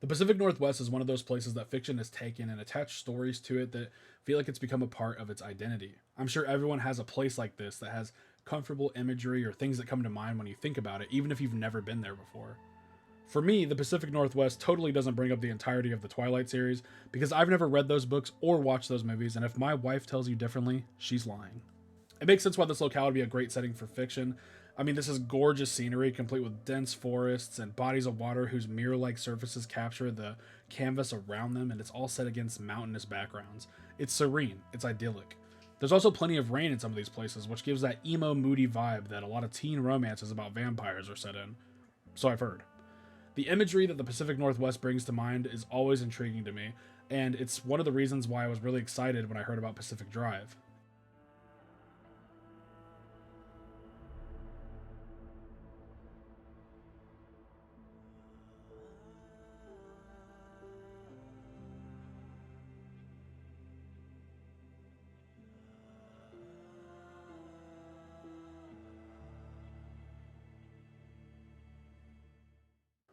The Pacific Northwest is one of those places that fiction has taken and attached stories to it that feel like it's become a part of its identity. I'm sure everyone has a place like this that has comfortable imagery or things that come to mind when you think about it, even if you've never been there before. For me, the Pacific Northwest totally doesn't bring up the entirety of the Twilight series because I've never read those books or watched those movies, and if my wife tells you differently, she's lying. It makes sense why this locale would be a great setting for fiction. I mean, this is gorgeous scenery, complete with dense forests and bodies of water whose mirror like surfaces capture the canvas around them, and it's all set against mountainous backgrounds. It's serene, it's idyllic. There's also plenty of rain in some of these places, which gives that emo, moody vibe that a lot of teen romances about vampires are set in. So I've heard. The imagery that the Pacific Northwest brings to mind is always intriguing to me, and it's one of the reasons why I was really excited when I heard about Pacific Drive.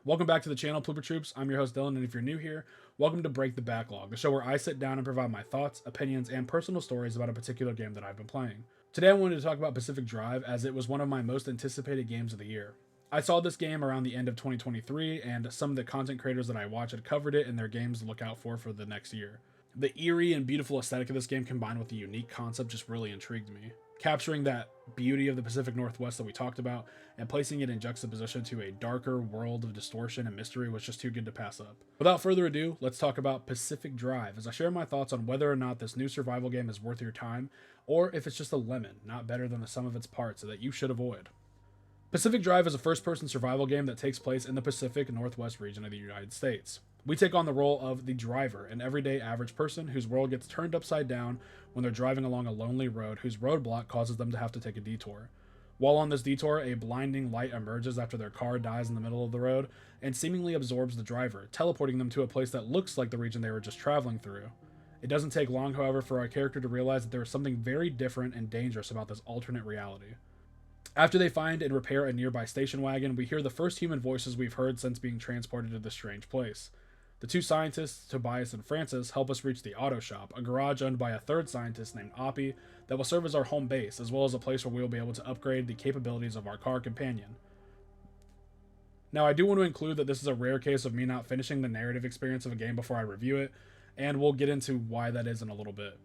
Welcome back to the channel, Plooper Troops. I'm your host, Dylan, and if you're new here, welcome to Break the Backlog, the show where I sit down and provide my thoughts, opinions, and personal stories about a particular game that I've been playing. Today I wanted to talk about Pacific Drive as it was one of my most anticipated games of the year. I saw this game around the end of 2023, and some of the content creators that I watch had covered it in their games to look out for the next year. The eerie and beautiful aesthetic of this game combined with the unique concept just really intrigued me. Capturing that beauty of the Pacific Northwest that we talked about and placing it in juxtaposition to a darker world of distortion and mystery was just too good to pass up. Without further ado, let's talk about Pacific Drive as I share my thoughts on whether or not this new survival game is worth your time or if it's just a lemon, not better than the sum of its parts that you should avoid. Pacific Drive is a first person survival game that takes place in the Pacific Northwest region of the United States. We take on the role of the driver, an everyday average person whose world gets turned upside down when they're driving along a lonely road whose roadblock causes them to have to take a detour. While on this detour, a blinding light emerges after their car dies in the middle of the road and seemingly absorbs the driver, teleporting them to a place that looks like the region they were just traveling through. It doesn't take long, however, for our character to realize that there is something very different and dangerous about this alternate reality. After they find and repair a nearby station wagon, we hear the first human voices we've heard since being transported to this strange place. The two scientists, Tobias and Francis, help us reach the auto shop, a garage owned by a third scientist named Oppie that will serve as our home base, as well as a place where we will be able to upgrade the capabilities of our car companion. Now, I do want to include that this is a rare case of me not finishing the narrative experience of a game before I review it, and we'll get into why that is in a little bit.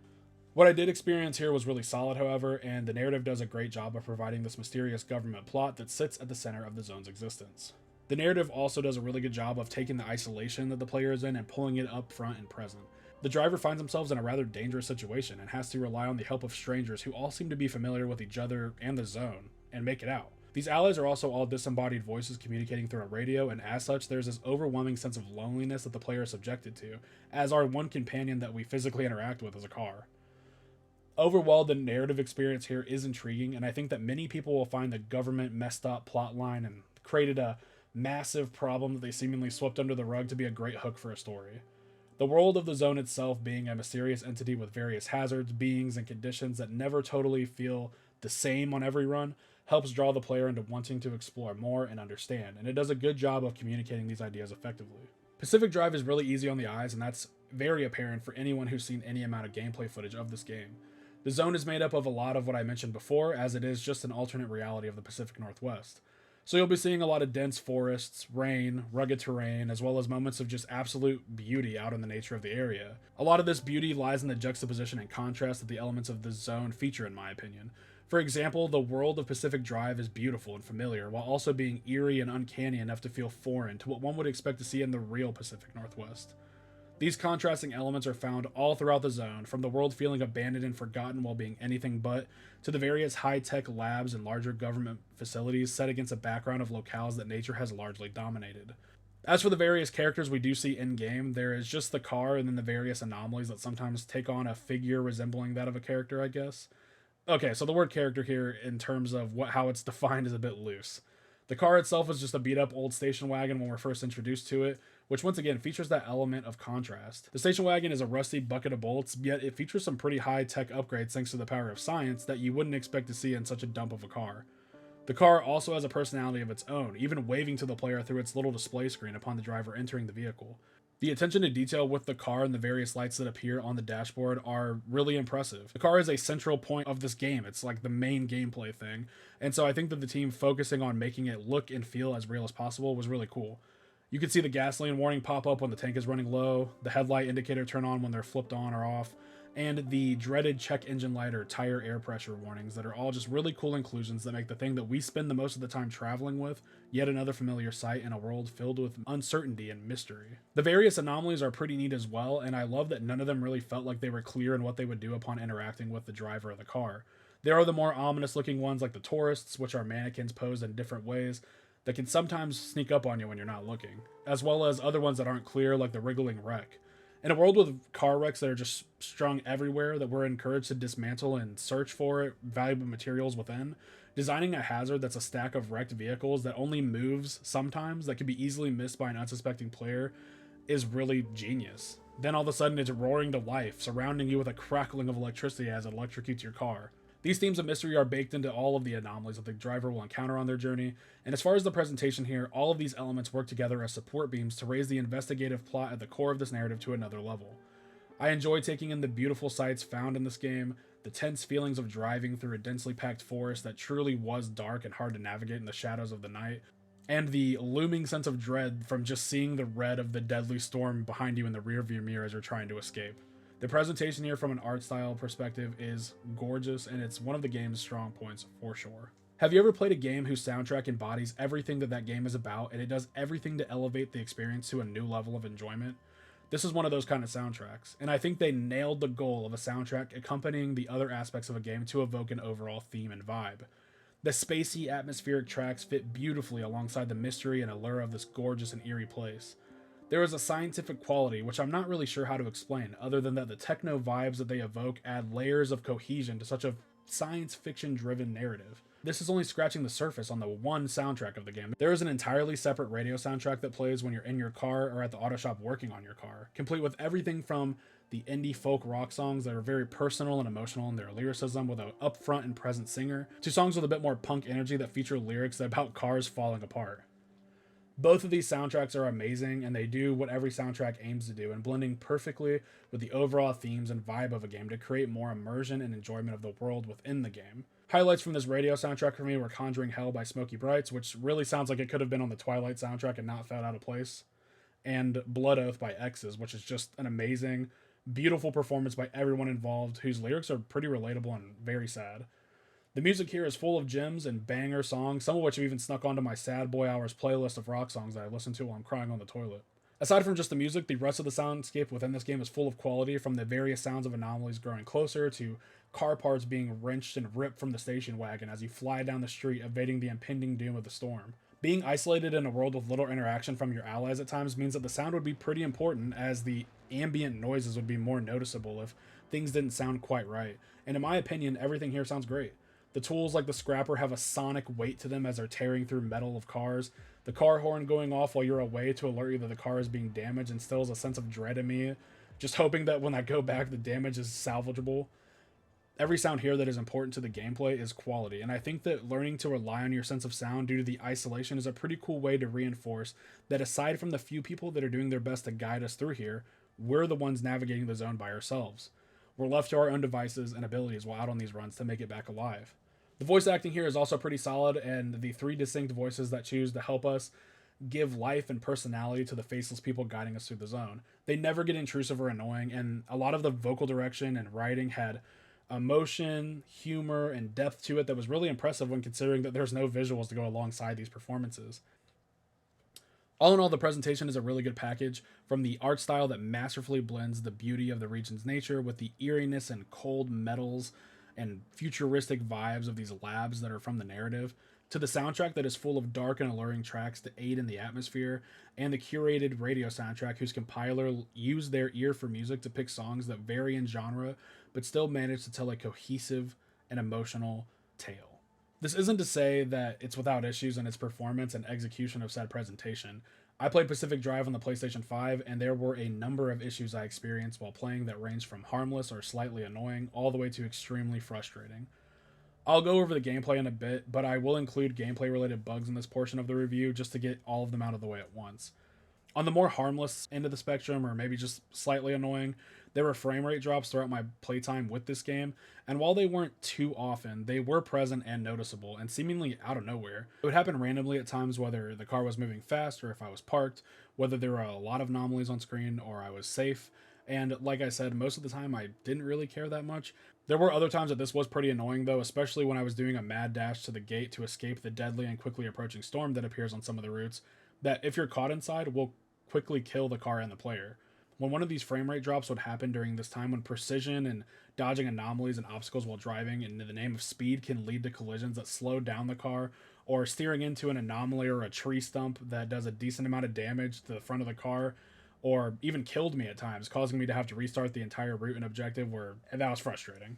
What I did experience here was really solid, however, and the narrative does a great job of providing this mysterious government plot that sits at the center of the zone's existence. The narrative also does a really good job of taking the isolation that the player is in and pulling it up front and present. The driver finds themselves in a rather dangerous situation and has to rely on the help of strangers who all seem to be familiar with each other and the zone, and make it out. These allies are also all disembodied voices communicating through a radio, and as such, there's this overwhelming sense of loneliness that the player is subjected to, as our one companion that we physically interact with is a car. Overall, the narrative experience here is intriguing, and I think that many people will find the government messed up plotline and created a massive problem that they seemingly swept under the rug to be a great hook for a story. The world of the zone itself being a mysterious entity with various hazards, beings, and conditions that never totally feel the same on every run helps draw the player into wanting to explore more and understand, and it does a good job of communicating these ideas effectively. Pacific Drive is really easy on the eyes, and that's very apparent for anyone who's seen any amount of gameplay footage of this game. The zone is made up of a lot of what I mentioned before, as it is just an alternate reality of the Pacific Northwest. So you'll be seeing a lot of dense forests, rain, rugged terrain, as well as moments of just absolute beauty out in the nature of the area. A lot of this beauty lies in the juxtaposition and contrast that the elements of the zone feature, in my opinion. For example, the world of Pacific Drive is beautiful and familiar, while also being eerie and uncanny enough to feel foreign to what one would expect to see in the real Pacific Northwest. These contrasting elements are found all throughout the zone, from the world feeling abandoned and forgotten while being anything but, to the various high-tech labs and larger government facilities set against a background of locales that nature has largely dominated. As for the various characters we do see in-game, there is just the car and then the various anomalies that sometimes take on a figure resembling that of a character, I guess. Okay, so the word character here, in terms of how it's defined, is a bit loose. The car itself is just a beat up old station wagon when we're first introduced to it, which once again features that element of contrast. The station wagon is a rusty bucket of bolts, yet it features some pretty high tech upgrades thanks to the power of science that you wouldn't expect to see in such a dump of a car. The car also has a personality of its own, even waving to the player through its little display screen upon the driver entering the vehicle. The attention to detail with the car and the various lights that appear on the dashboard are really impressive. The car is a central point of this game. It's like the main gameplay thing. And so I think that the team focusing on making it look and feel as real as possible was really cool. You can see the gasoline warning pop up when the tank is running low, the headlight indicator turn on when they're flipped on or off, and the dreaded check engine light or tire air pressure warnings that are all just really cool inclusions that make the thing that we spend the most of the time traveling with yet another familiar sight in a world filled with uncertainty and mystery. The various anomalies are pretty neat as well, and I love that none of them really felt like they were clear in what they would do upon interacting with the driver of the car. There are the more ominous looking ones like the tourists, which are mannequins posed in different ways that can sometimes sneak up on you when you're not looking, as well as other ones that aren't clear like the wriggling wreck. In a world with car wrecks that are just strung everywhere that we're encouraged to dismantle and search for valuable materials within, designing a hazard that's a stack of wrecked vehicles that only moves sometimes, that can be easily missed by an unsuspecting player, is really genius. Then all of a sudden it's roaring to life, surrounding you with a crackling of electricity as it electrocutes your car. These themes of mystery are baked into all of the anomalies that the driver will encounter on their journey, and as far as the presentation here, all of these elements work together as support beams to raise the investigative plot at the core of this narrative to another level. I enjoy taking in the beautiful sights found in this game, the tense feelings of driving through a densely packed forest that truly was dark and hard to navigate in the shadows of the night, and the looming sense of dread from just seeing the red of the deadly storm behind you in the rearview mirror as you're trying to escape. The presentation here from an art style perspective is gorgeous, and it's one of the game's strong points for sure. Have you ever played a game whose soundtrack embodies everything that game is about, and it does everything to elevate the experience to a new level of enjoyment? This is one of those kind of soundtracks, and I think they nailed the goal of a soundtrack accompanying the other aspects of a game to evoke an overall theme and vibe. The spacey, atmospheric tracks fit beautifully alongside the mystery and allure of this gorgeous and eerie place. There is a scientific quality, which I'm not really sure how to explain, other than that the techno vibes that they evoke add layers of cohesion to such a science fiction driven narrative. This is only scratching the surface on the one soundtrack of the game. There is an entirely separate radio soundtrack that plays when you're in your car or at the auto shop working on your car, complete with everything from the indie folk rock songs that are very personal and emotional in their lyricism with an upfront and present singer, to songs with a bit more punk energy that feature lyrics about cars falling apart. Both of these soundtracks are amazing, and they do what every soundtrack aims to do, and blending perfectly with the overall themes and vibe of a game to create more immersion and enjoyment of the world within the game. Highlights from this radio soundtrack for me were Conjuring Hell by Smokey Brights, which really sounds like it could have been on the Twilight soundtrack and not felt out of place, and Blood Oath by X's, which is just an amazing, beautiful performance by everyone involved, whose lyrics are pretty relatable and very sad. The music here is full of gems and banger songs, some of which have even snuck onto my Sad Boy Hours playlist of rock songs that I listen to while I'm crying on the toilet. Aside from just the music, the rest of the soundscape within this game is full of quality, from the various sounds of anomalies growing closer to car parts being wrenched and ripped from the station wagon as you fly down the street, evading the impending doom of the storm. Being isolated in a world with little interaction from your allies at times means that the sound would be pretty important, as the ambient noises would be more noticeable if things didn't sound quite right. And in my opinion, everything here sounds great. The tools like the scrapper have a sonic weight to them as they're tearing through metal of cars. The car horn going off while you're away to alert you that the car is being damaged instills a sense of dread in me, just hoping that when I go back the damage is salvageable. Every sound here that is important to the gameplay is quality, and I think that learning to rely on your sense of sound due to the isolation is a pretty cool way to reinforce that aside from the few people that are doing their best to guide us through here, we're the ones navigating the zone by ourselves. We're left to our own devices and abilities while out on these runs to make it back alive. The voice acting here is also pretty solid, and the three distinct voices that choose to help us give life and personality to the faceless people guiding us through the zone. They never get intrusive or annoying, and a lot of the vocal direction and writing had emotion, humor, and depth to it that was really impressive when considering that there's no visuals to go alongside these performances. All in all, the presentation is a really good package, from the art style that masterfully blends the beauty of the region's nature with the eeriness and cold metals and futuristic vibes of these labs that are from the narrative, to the soundtrack that is full of dark and alluring tracks to aid in the atmosphere, and the curated radio soundtrack whose compiler used their ear for music to pick songs that vary in genre but still manage to tell a cohesive and emotional tale. This isn't to say that it's without issues in its performance and execution of said presentation. I played Pacific Drive on the PlayStation 5, and there were a number of issues I experienced while playing that ranged from harmless or slightly annoying all the way to extremely frustrating. I'll go over the gameplay in a bit, but I will include gameplay related bugs in this portion of the review just to get all of them out of the way at once. On the more harmless end of the spectrum, or maybe just slightly annoying, there were frame rate drops throughout my playtime with this game, and while they weren't too often, they were present and noticeable, and seemingly out of nowhere. It would happen randomly at times, whether the car was moving fast or if I was parked, whether there were a lot of anomalies on screen or I was safe, and like I said, most of the time I didn't really care that much. There were other times that this was pretty annoying though, especially when I was doing a mad dash to the gate to escape the deadly and quickly approaching storm that appears on some of the routes, that if you're caught inside will quickly kill the car and the player. When one of these frame rate drops would happen during this time when precision and dodging anomalies and obstacles while driving in the name of speed can lead to collisions that slow down the car, or steering into an anomaly or a tree stump that does a decent amount of damage to the front of the car, or even killed me at times, causing me to have to restart the entire route and objective, that was frustrating.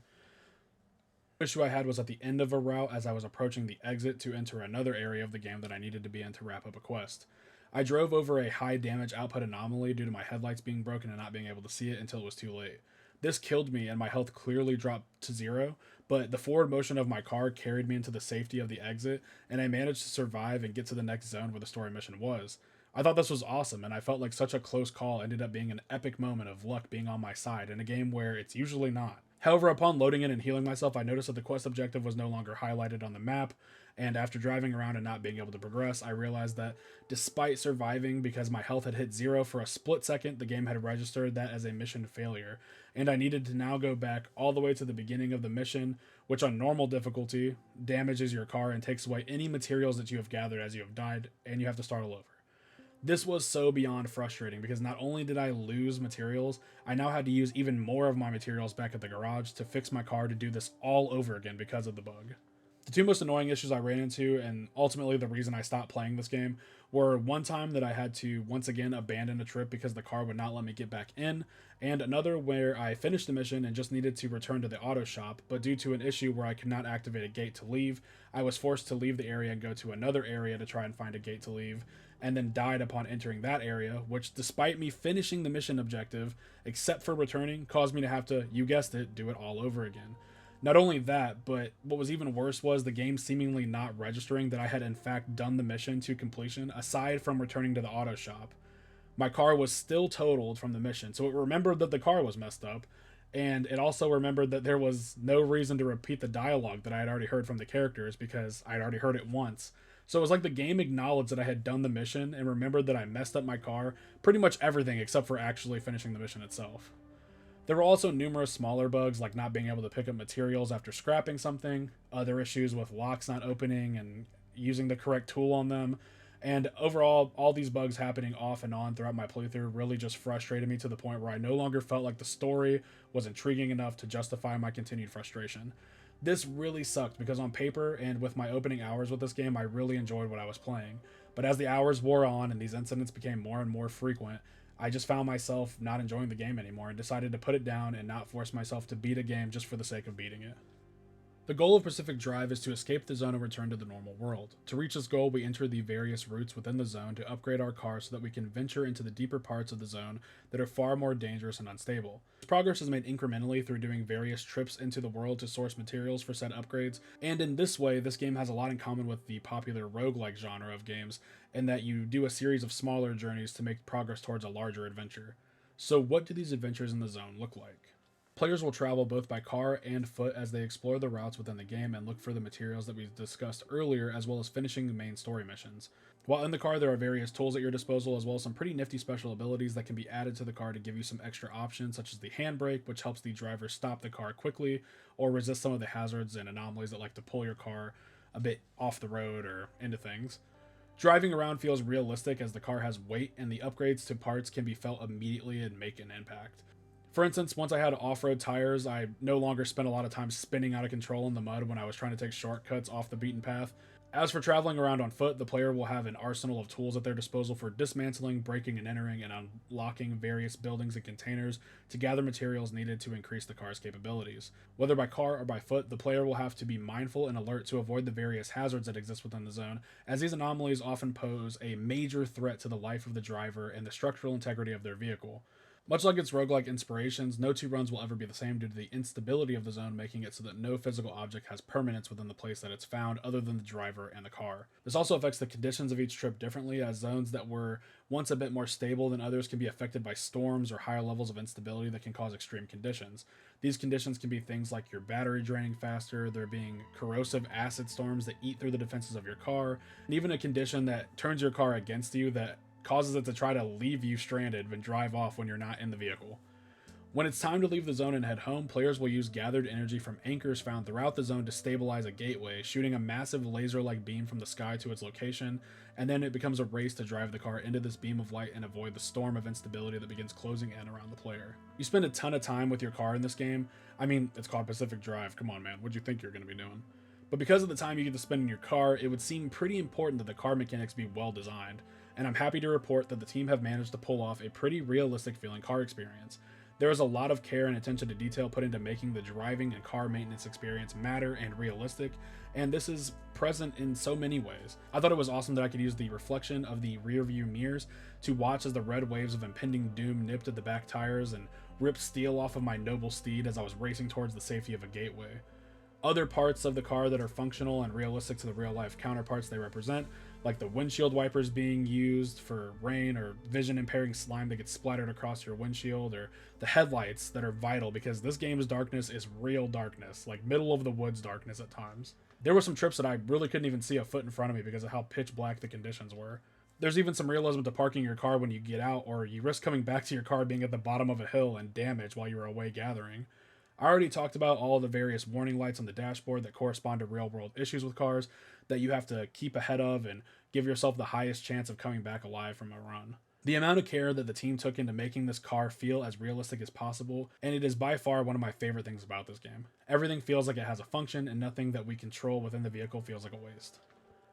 The issue I had was at the end of a route as I was approaching the exit to enter another area of the game that I needed to be in to wrap up a quest. I drove over a high damage output anomaly due to my headlights being broken and not being able to see it until it was too late. This killed me and my health clearly dropped to 0, but the forward motion of my car carried me into the safety of the exit, and I managed to survive and get to the next zone where the story mission was. I thought this was awesome, and I felt like such a close call ended up being an epic moment of luck being on my side in a game where it's usually not. However, upon loading in and healing myself, I noticed that the quest objective was no longer highlighted on the map, and after driving around and not being able to progress, I realized that despite surviving because my health had hit 0 for a split second, the game had registered that as a mission failure, and I needed to now go back all the way to the beginning of the mission, which on normal difficulty damages your car and takes away any materials that you have gathered as you have died, and you have to start all over. This was so beyond frustrating because not only did I lose materials, I now had to use even more of my materials back at the garage to fix my car to do this all over again because of the bug. The two most annoying issues I ran into, and ultimately the reason I stopped playing this game, were one time that I had to once again abandon a trip because the car would not let me get back in, and another where I finished the mission and just needed to return to the auto shop, but due to an issue where I could not activate a gate to leave, I was forced to leave the area and go to another area to try and find a gate to leave, and then died upon entering that area, which despite me finishing the mission objective, except for returning, caused me to have to, you guessed it, do it all over again. Not only that, but what was even worse was the game seemingly not registering that I had in fact done the mission to completion, aside from returning to the auto shop. My car was still totaled from the mission, so it remembered that the car was messed up, and it also remembered that there was no reason to repeat the dialogue that I had already heard from the characters because I had already heard it once. So it was like the game acknowledged that I had done the mission and remembered that I messed up my car, pretty much everything except for actually finishing the mission itself. There were also numerous smaller bugs like not being able to pick up materials after scrapping something, other issues with locks not opening and using the correct tool on them, and overall, all these bugs happening off and on throughout my playthrough really just frustrated me to the point where I no longer felt like the story was intriguing enough to justify my continued frustration. This really sucked because on paper and with my opening hours with this game, I really enjoyed what I was playing. But as the hours wore on and these incidents became more and more frequent, I just found myself not enjoying the game anymore and decided to put it down and not force myself to beat a game just for the sake of beating it. The goal of Pacific Drive is to escape the zone and return to the normal world. To reach this goal, we enter the various routes within the zone to upgrade our car so that we can venture into the deeper parts of the zone that are far more dangerous and unstable. Progress is made incrementally through doing various trips into the world to source materials for said upgrades, and in this way, this game has a lot in common with the popular roguelike genre of games, in that you do a series of smaller journeys to make progress towards a larger adventure. So what do these adventures in the zone look like? Players will travel both by car and foot as they explore the routes within the game and look for the materials that we discussed earlier, as well as finishing the main story missions. While in the car, there are various tools at your disposal, as well as some pretty nifty special abilities that can be added to the car to give you some extra options, such as the handbrake, which helps the driver stop the car quickly or resist some of the hazards and anomalies that like to pull your car a bit off the road or into things. Driving around feels realistic as the car has weight, and the upgrades to parts can be felt immediately and make an impact. For instance, once I had off-road tires, I no longer spent a lot of time spinning out of control in the mud when I was trying to take shortcuts off the beaten path. As for traveling around on foot, the player will have an arsenal of tools at their disposal for dismantling, breaking and entering, and unlocking various buildings and containers to gather materials needed to increase the car's capabilities. Whether by car or by foot, the player will have to be mindful and alert to avoid the various hazards that exist within the zone, as these anomalies often pose a major threat to the life of the driver and the structural integrity of their vehicle. Much like its roguelike inspirations, no two runs will ever be the same due to the instability of the zone, making it so that no physical object has permanence within the place that it's found other than the driver and the car. This also affects the conditions of each trip differently, as zones that were once a bit more stable than others can be affected by storms or higher levels of instability that can cause extreme conditions. These conditions can be things like your battery draining faster, there being corrosive acid storms that eat through the defenses of your car, and even a condition that turns your car against you that causes it to try to leave you stranded and drive off when you're not in the vehicle. When it's time to leave the zone and head home, players will use gathered energy from anchors found throughout the zone to stabilize a gateway, shooting a massive laser-like beam from the sky to its location, and then it becomes a race to drive the car into this beam of light and avoid the storm of instability that begins closing in around the player. You spend a ton of time with your car in this game. I mean, it's called Pacific Drive, come on man, what'd you think you're going to be doing? But because of the time you get to spend in your car, it would seem pretty important that the car mechanics be well designed, and I'm happy to report that the team have managed to pull off a pretty realistic feeling car experience. There is a lot of care and attention to detail put into making the driving and car maintenance experience matter and realistic, and this is present in so many ways. I thought it was awesome that I could use the reflection of the rear view mirrors to watch as the red waves of impending doom nipped at the back tires and ripped steel off of my noble steed as I was racing towards the safety of a gateway. Other parts of the car that are functional and realistic to the real life counterparts they represent, like the windshield wipers being used for rain or vision impairing slime that gets splattered across your windshield, or the headlights that are vital because this game's darkness is real darkness, like middle of the woods darkness at times. There were some trips that I really couldn't even see a foot in front of me because of how pitch black the conditions were. There's even some realism to parking your car when you get out, or you risk coming back to your car being at the bottom of a hill and damaged while you were away gathering. I already talked about all the various warning lights on the dashboard that correspond to real world issues with cars that you have to keep ahead of and give yourself the highest chance of coming back alive from a run. The amount of care that the team took into making this car feel as realistic as possible, and it is by far one of my favorite things about this game. Everything feels like it has a function, and nothing that we control within the vehicle feels like a waste.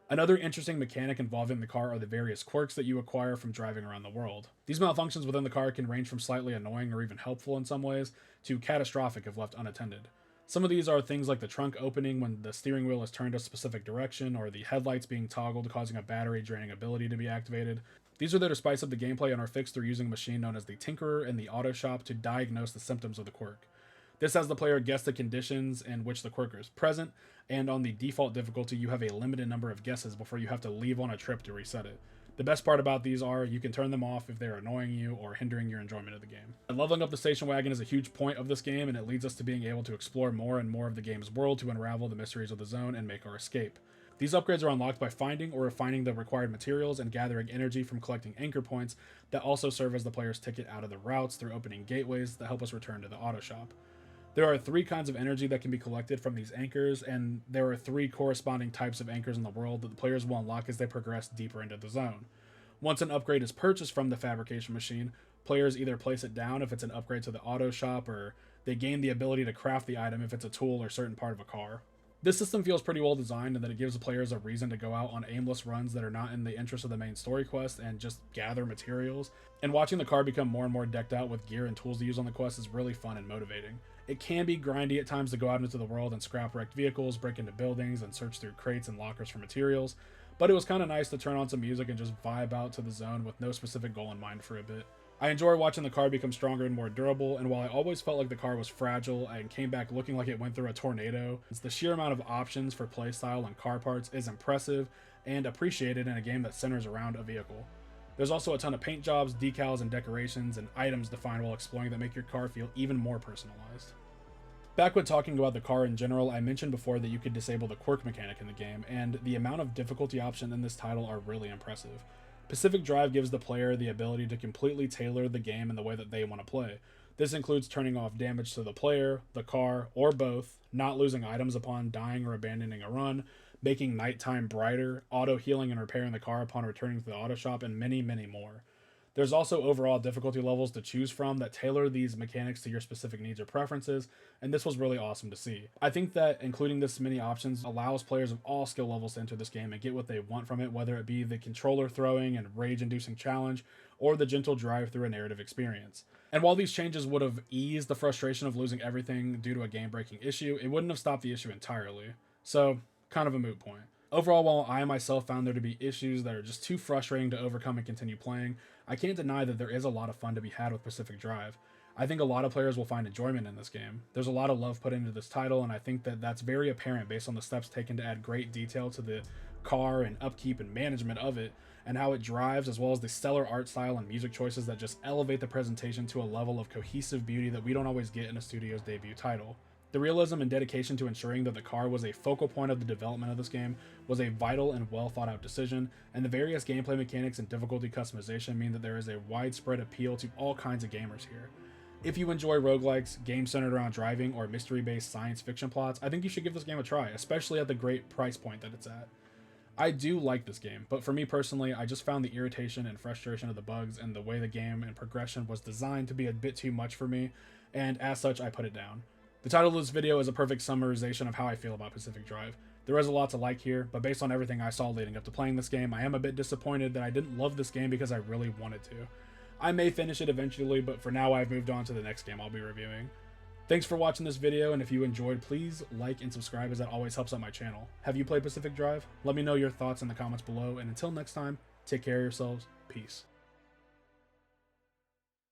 Another interesting mechanic involving the car are the various quirks that you acquire from driving around the world. These malfunctions within the car can range from slightly annoying or even helpful in some ways to catastrophic if left unattended. Some of these are things like the trunk opening when the steering wheel is turned a specific direction, or the headlights being toggled causing a battery draining ability to be activated. These are there to spice up the gameplay and are fixed through using a machine known as the Tinkerer in the auto shop to diagnose the symptoms of the quirk. This has the player guess the conditions in which the quirk is present, and on the default difficulty you have a limited number of guesses before you have to leave on a trip to reset it. The best part about these are you can turn them off if they're annoying you or hindering your enjoyment of the game. And leveling up the station wagon is a huge point of this game, and it leads us to being able to explore more and more of the game's world to unravel the mysteries of the zone and make our escape. These upgrades are unlocked by finding or refining the required materials and gathering energy from collecting anchor points that also serve as the player's ticket out of the routes through opening gateways that help us return to the auto shop. There are 3 kinds of energy that can be collected from these anchors, and there are 3 corresponding types of anchors in the world that the players will unlock as they progress deeper into the zone. Once an upgrade is purchased from the fabrication machine, players either place it down if it's an upgrade to the auto shop, or they gain the ability to craft the item if it's a tool or certain part of a car. This system feels pretty well designed in that it gives the players a reason to go out on aimless runs that are not in the interest of the main story quest and just gather materials, and watching the car become more and more decked out with gear and tools to use on the quest is really fun and motivating. It can be grindy at times to go out into the world and scrap wrecked vehicles, break into buildings, and search through crates and lockers for materials, but it was kind of nice to turn on some music and just vibe out to the zone with no specific goal in mind for a bit. I enjoy watching the car become stronger and more durable, and while I always felt like the car was fragile and came back looking like it went through a tornado, the sheer amount of options for playstyle and car parts is impressive and appreciated in a game that centers around a vehicle. There's also a ton of paint jobs, decals, and decorations, and items to find while exploring that make your car feel even more personalized. Back when talking about the car in general, I mentioned before that you could disable the quirk mechanic in the game, and the amount of difficulty options in this title are really impressive. Pacific Drive gives the player the ability to completely tailor the game in the way that they want to play. This includes turning off damage to the player, the car, or both, not losing items upon dying or abandoning a run, making nighttime brighter, auto-healing and repairing the car upon returning to the auto shop, and many, many more. There's also overall difficulty levels to choose from that tailor these mechanics to your specific needs or preferences, and this was really awesome to see. I think that including this many options allows players of all skill levels to enter this game and get what they want from it, whether it be the controller throwing and rage-inducing challenge, or the gentle drive through a narrative experience. And while these changes would have eased the frustration of losing everything due to a game-breaking issue, it wouldn't have stopped the issue entirely. So, kind of a moot point. Overall, while I myself found there to be issues that are just too frustrating to overcome and continue playing, I can't deny that there is a lot of fun to be had with Pacific Drive. I think a lot of players will find enjoyment in this game. There's a lot of love put into this title, and I think that that's very apparent based on the steps taken to add great detail to the car and upkeep and management of it, and how it drives, as well as the stellar art style and music choices that just elevate the presentation to a level of cohesive beauty that we don't always get in a studio's debut title. The realism and dedication to ensuring that the car was a focal point of the development of this game was a vital and well thought out decision, and the various gameplay mechanics and difficulty customization mean that there is a widespread appeal to all kinds of gamers here. If you enjoy roguelikes, games centered around driving, or mystery based science fiction plots, I think you should give this game a try, especially at the great price point that it's at. I do like this game, but for me personally, I just found the irritation and frustration of the bugs and the way the game and progression was designed to be a bit too much for me, and as such, I put it down. The title of this video is a perfect summarization of how I feel about Pacific Drive. There is a lot to like here, but based on everything I saw leading up to playing this game, I am a bit disappointed that I didn't love this game because I really wanted to. I may finish it eventually, but for now I've moved on to the next game I'll be reviewing. Thanks for watching this video, and if you enjoyed, please like and subscribe as that always helps out my channel. Have you played Pacific Drive? Let me know your thoughts in the comments below, and until next time, take care of yourselves. Peace.